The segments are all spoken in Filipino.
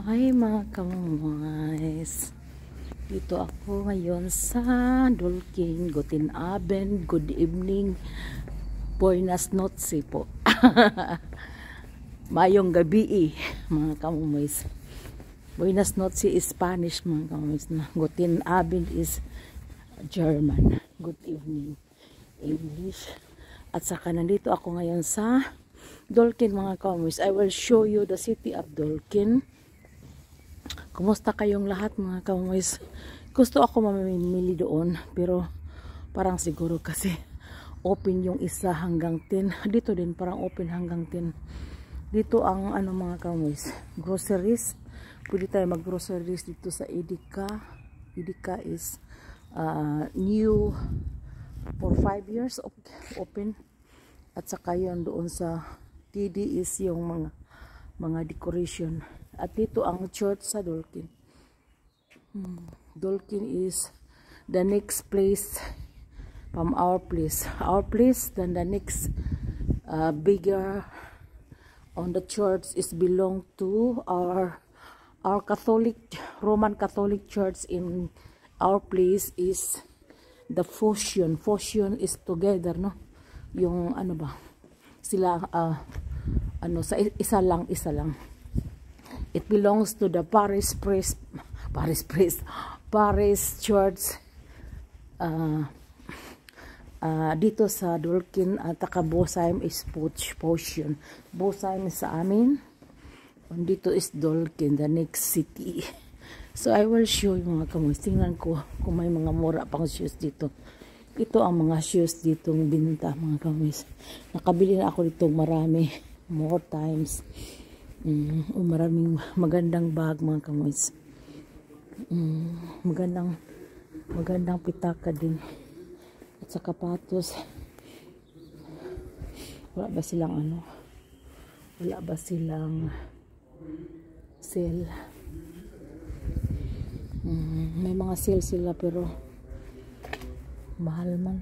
Hi mga kamuhays, dito ako ngayon sa Dolkin. Guten Abend, good evening, buenas noches po. Mayong gabi mga kamuhays. Buenas noches is Spanish mga kamuhays na. Guten Abend is German. Good evening English. At saka nandito ako ngayon sa Dolkin mga kamuhays. I will show you the city of Dolkin. Kumusta kayong lahat mga kamuhays? Gusto ako mamimili doon pero parang siguro kasi open yung isa hanggang 10. Dito din parang open hanggang 10. Dito ang ano mga kamuhays, groceries. Pwede tayo mag groceries dito sa Edeka. Edeka is new for 5 years open. At saka yun doon sa TD is yung mga decoration. At dito ang church sa Dolkin. Dolkin is the next place from our place. Our place, then the next bigger on the church is belong to our Catholic, Roman Catholic Church. In our place is the Fusion. Fusion is together, no? Yung ano ba? Sila sa isa lang. It belongs to the Paris Church dito sa Dolkin. At Bosaim is Potion. Bosaim sa amin. Dito is Dolkin, the next city. So I will show you mga kamuhays. Tingnan ko kung may mga mura pang shoes dito. Ito ang mga shoes ditong binenta mga kamuhays. Nakabili na ako dito marami. More times. Maraming magandang bag mga kamuhays. Magandang pitaka din. At sa kapatos. Wala ba silang sale? May mga sale sila pero mahal man.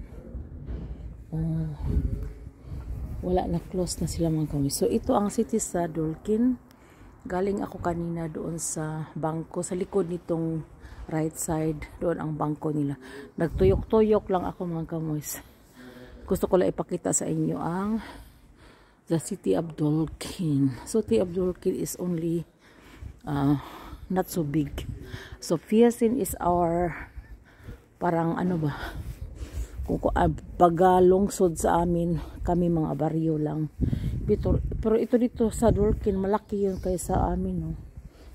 Wala na, close na sila mga kamuhays. So ito ang city sa Dolkin. Galing ako kanina doon sa bangko, sa likod nitong right side, doon ang bangko nila. Nagtuyok-tuyok lang ako mga kamuhays. Gusto ko lang ipakita sa inyo ang the city of Dolkin. City of Dolkin is only not so big. So Fiasin is our parang ano ba, kung pagalungsod sa amin, kami mga baryo lang. Pero ito dito sa Dolkin, malaki yun kaysa amin, no?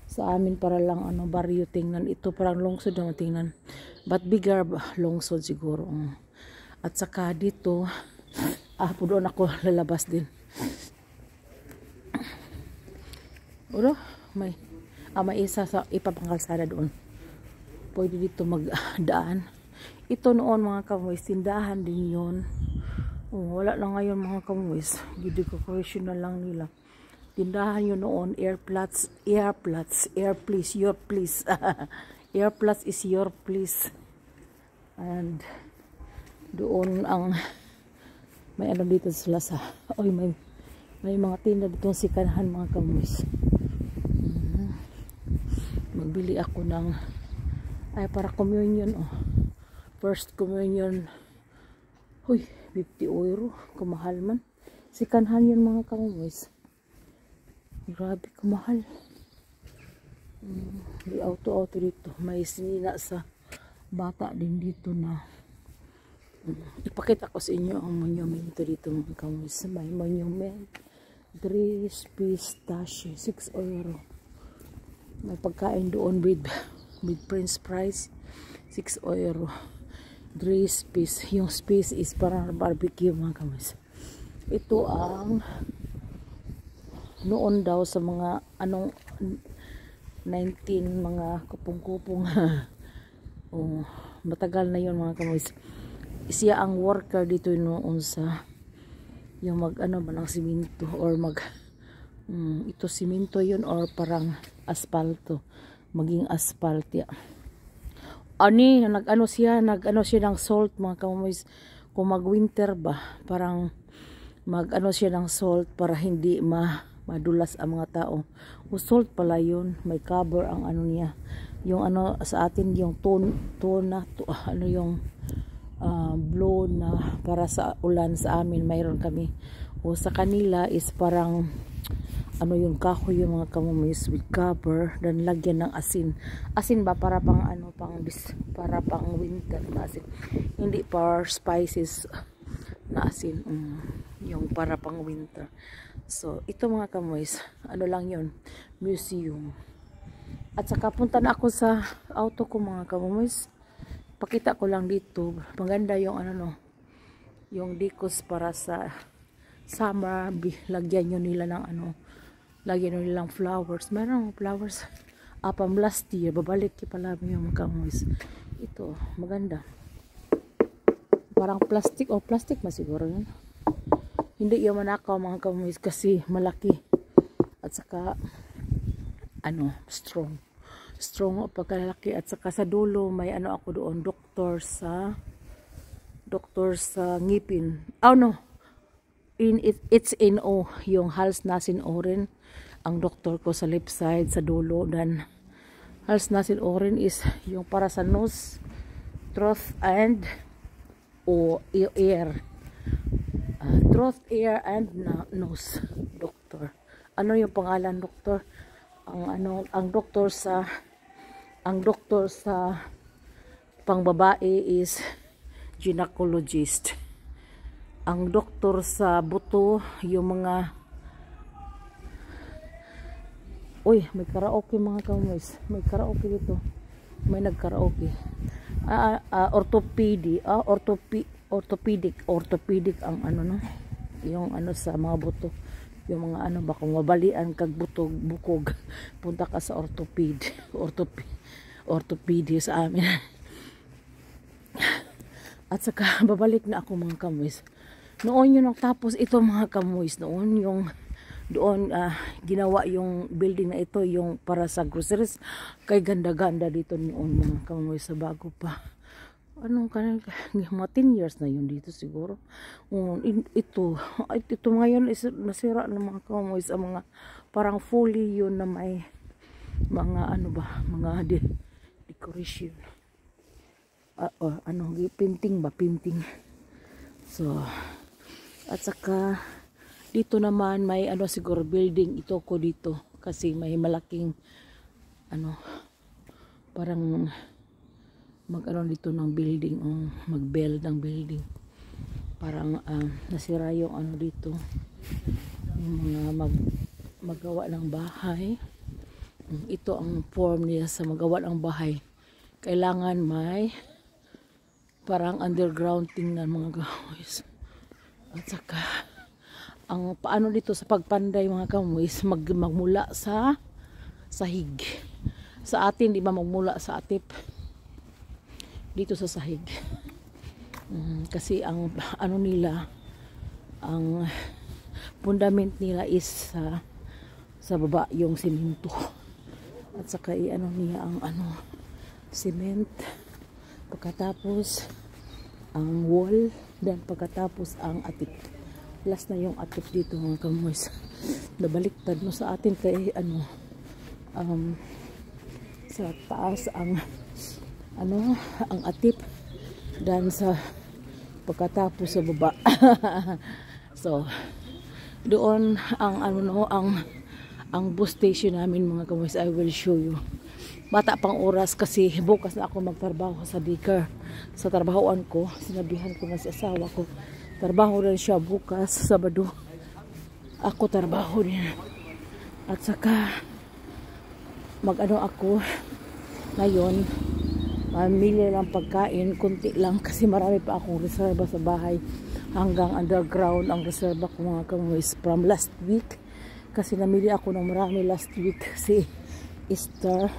Sa amin para lang baryo tingnan. Ito parang lungsod na tingnan. But bigger lungsod siguro. At saka dito, doon ako lalabas din. May isa sa ipapangkalsada doon. Pwede dito magdaan. Ito noon mga kamuhays, tindahan din yun. Wala na ngayon mga kamuhays. Decoration na lang nila. Tindahan yun noon. Airplots, your place. Airplots is your place. And doon ang may ano dito sila sa may mga tinda dito sikanhan mga kamuhays. Magbili ako ng para communion. First communion. 50 euro. Kumahal man. Sikanhan yun mga kamuhays. Grabe kumahal. May auto dito. May sinina sa bata din dito na. Ipakita ko sa inyo ang monumento dito mga kamuhays. May monument. Dries Pistache. 6 euro. May pagkain doon with Prince price. 6 euro. Dries Pistache. Yung space is para barbecue mga kamuhays. Ito ang noon daw sa mga 19 mga kupong-kupong. Matagal na yun mga kamuhays. Siya ang worker dito noon sa yung ng simento or ito simento yun or parang asfalto, maging asphalt ya. Nag-ano siya ng salt mga kamuhays. Kung mag-winter ba, parang mag-ano siya ng salt para hindi madulas ang mga tao. Salt pala yun, may cover ang ano niya. Yung ano sa atin yung ano yung blow na para sa ulan, sa amin mayroon kami. O sa kanila is parang ano yung kahoy, yung mga kamumis with cover, dan lagyan ng asin. Asin ba para pang ano, para pang winter na asin. Hindi para spices na asin, yung para pang winter. So ito mga kamumis, ano lang yun, museum. At saka punta na ako sa auto ko mga kamumis. Pakita ko lang dito, maganda yung ano no, yung decos para sa summer. Lagyan nyo nila ng ano, lagyan nyo nilang flowers. Meron flowers from last year, babalik pala yung mga kamumis. Ito maganda, parang plastic o plastic masiguro yun. Hindi yung manakaw mga kamumis kasi malaki at saka ano, strong o pagkalaki. At saka sa dulo may ano ako doon, doktor sa ngipin. Oh no, it's in O, yung Hals Nasin Oren ang doktor ko sa left side sa dulo. Dan Hals Nasin Oren is yung para sa nose, throat and ear. Throat, ear, and nose doctor. Ano yung pangalan doktor? Ang doktor sa pangbabae is gynecologist. Ang doktor sa buto, yung mga may karaoke mga kamuis. May karaoke dito. May nagkaraoke. Orthopedic ang ano no, yung ano sa mga buto, yung mga ano ba kung mabalian kag butog bukog, punta ka sa orthopedic sa amin. At saka babalik na ako mga kamuis. Noon yun tapos ito mga kamuis, noon yung doon ginawa yung building na ito yung para sa groceries. Kay ganda-ganda dito noon mga kamuis, sa bago pa. Anong mga 10 years na yun dito siguro. Ito ngayon is nasira ng mga kamuis, ang mga parang fully yun na may mga ano ba, mga decoration. Painting. So at saka dito naman may ano siguro building ito ko dito kasi may malaking ano parang mag-aroon dito ng building, mag-build ng building. Parang nasira yung ano dito, yung mga magawa ng bahay. Ito ang form niya sa magawa ng bahay. Kailangan may parang underground tingnan mga kamuis. At saka ang paano dito sa pagpanday mga kamuis, magmula sa sahig. Sa atin di ba magmula sa atip, dito sa sahig. Kasi ang ano nila, ang fundament nila is sa baba yung simento. At saka ano niya ang ano, cement. Pagkatapos ang wall, dan pagkatapos ang atip. Last na yung atip dito mga kamuis. Nabaliktad no sa atin kay ano sa taas ang ano ang atip, dan sa pagkatapos sa baba. So doon ang ano no, ang bus station namin mga kamuis. I will show you. Bata pang oras kasi bukas na ako magtrabaho sa daycare. Sa trabahoan ko, sinabihan ko na si asawa ko, trabaho rin siya bukas Sabado, ako trabaho din. At saka mag-ano ako ngayon, mamili lang pagkain, kunti lang kasi marami pa akong reserva sa bahay. Hanggang underground ang reserva ko mga kamuis from last week. Kasi namili ako ng marami last week kasi Easter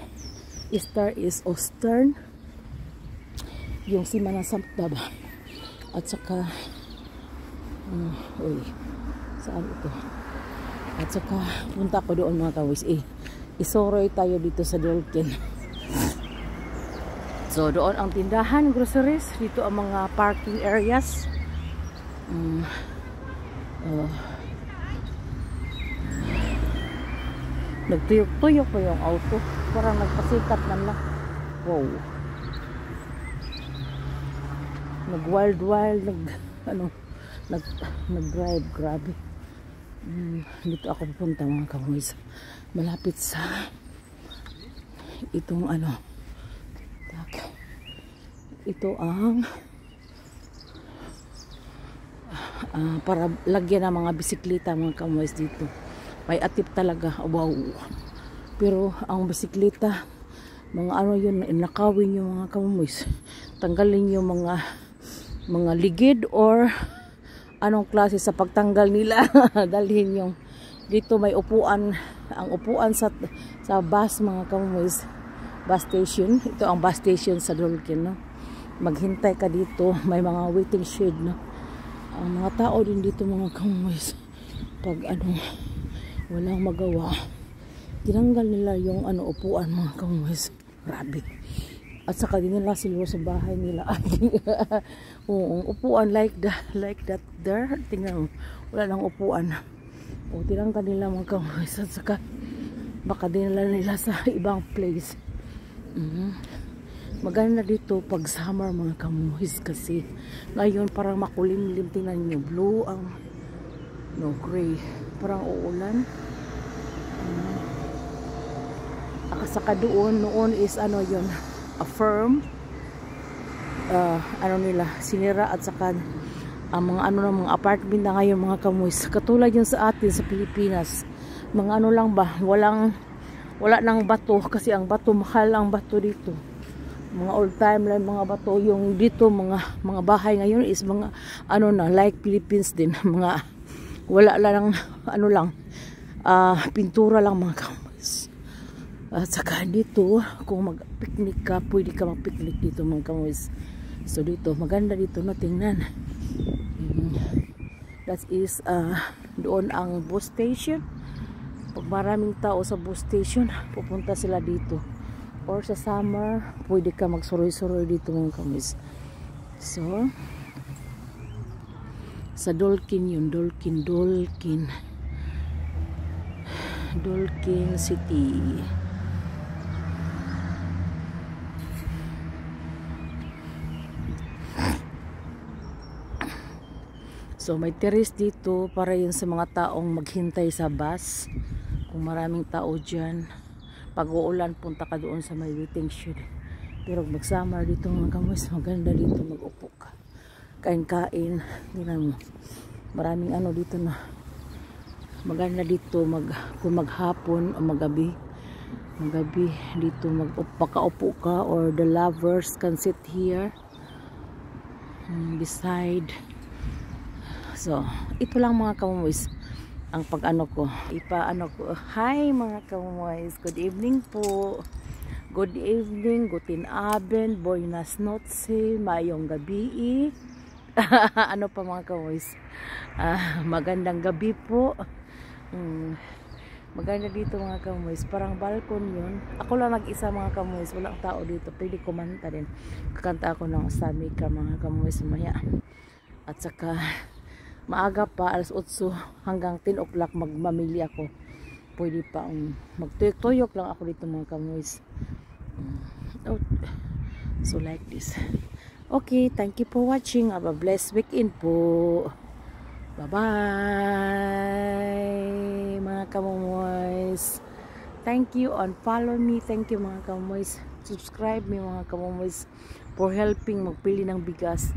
is Ostern, yung Semana Santa ba. At saka saan ito? At saka punta ko doon mga kamuis. Isoroy tayo dito sa Dolken. So doon ang tindahan, groceries. Dito ang mga parking areas. Nagtuyok-tuyok pa yung auto. Parang nagpasikat na na. Wow. Nag-wild, nag-drive. Grabe. Dito ako pupunta mga kamoys. Malapit sa itong ito ang para lagyan ng mga bisikleta mga kamoys dito. May atip talaga. Wow. Pero ang bisikleta, mga yun, nakawin yung mga kamoys. Tanggalin yung mga ligid or anong klase sa pagtanggal nila. Dalhin yung dito may upuan. Ang upuan sa bus mga kamoys. Bus station. Ito ang bus station sa Dolken, no? Maghintay ka dito. May mga waiting shed, no? Ang mga tao din dito mga kamoys. Pag walang magawa, tinanggal nila yung upuan mga kamoys. Grabe. At saka din nila sila sa bahay nila. Upuan like that there. Tingnan mo. Wala lang upuan. Tinanggal nila mga kamoys. At saka baka dinala nila sa ibang place. Maganda dito pag summer mga kamoys kasi ngayon parang makulimlim. Tingnan nyo. Blue ang gray. Parang uulan. Saka noon is yun, a firm nila sinira at saka ang mga apartment na ngayon mga kamoys, katulad yun sa atin sa Pilipinas, mga lang ba, wala nang bato kasi ang bato, mahal ang bato dito, mga old time lang mga bato. Yung dito mga bahay ngayon is mga like Philippines din, mga wala lang pintura lang mga kamoys. At saka dito, kung mag-picnic ka, pwede ka mag-picnic dito mga kamoys. So dito, maganda dito na tingnan. That is, doon ang bus station. Pag maraming tao sa bus station, pupunta sila dito. Or sa summer, pwede ka magsuroy-suroy dito mga kamoys. So, sa Dolken yun, Dolken City. So may terrace dito para yun sa mga taong maghintay sa bus. Kung maraming tao dyan, pag uulan punta ka doon sa may waiting shed. Pero mag-summer dito mga kamoys, maganda dito, mag-upo ka, kain-kain. Tingnan mo, maraming dito na maganda dito kung maghapon o magabi dito magpakaupo ka, or the lovers can sit here beside. So ito lang mga kamoys ang ko hi mga kamoys, good evening po, good evening, guten abend, buenas noches, mayong gabi. Pa mga kamoys, magandang gabi po. Maganda dito mga kamoys, parang balkon yun. Ako lang nag-isa mga kamoys, walang tao dito, pwede kumanta din. Kakanta ako ng Samika mga kamoys maya. At saka maaga pa, alas 8 hanggang 10 o'clock magmamili ako. Pwede pa magtuyok-tuyok lang ako dito mga kamoys. So like this. Okay, thank you for watching. Have a blessed weekend po. Bye-bye mga kamoys. Thank you and follow me. Thank you mga kamoys. Subscribe me mga kamoys for helping magpili ng bigas.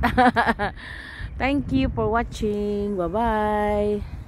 Thank you for watching. Bye-bye.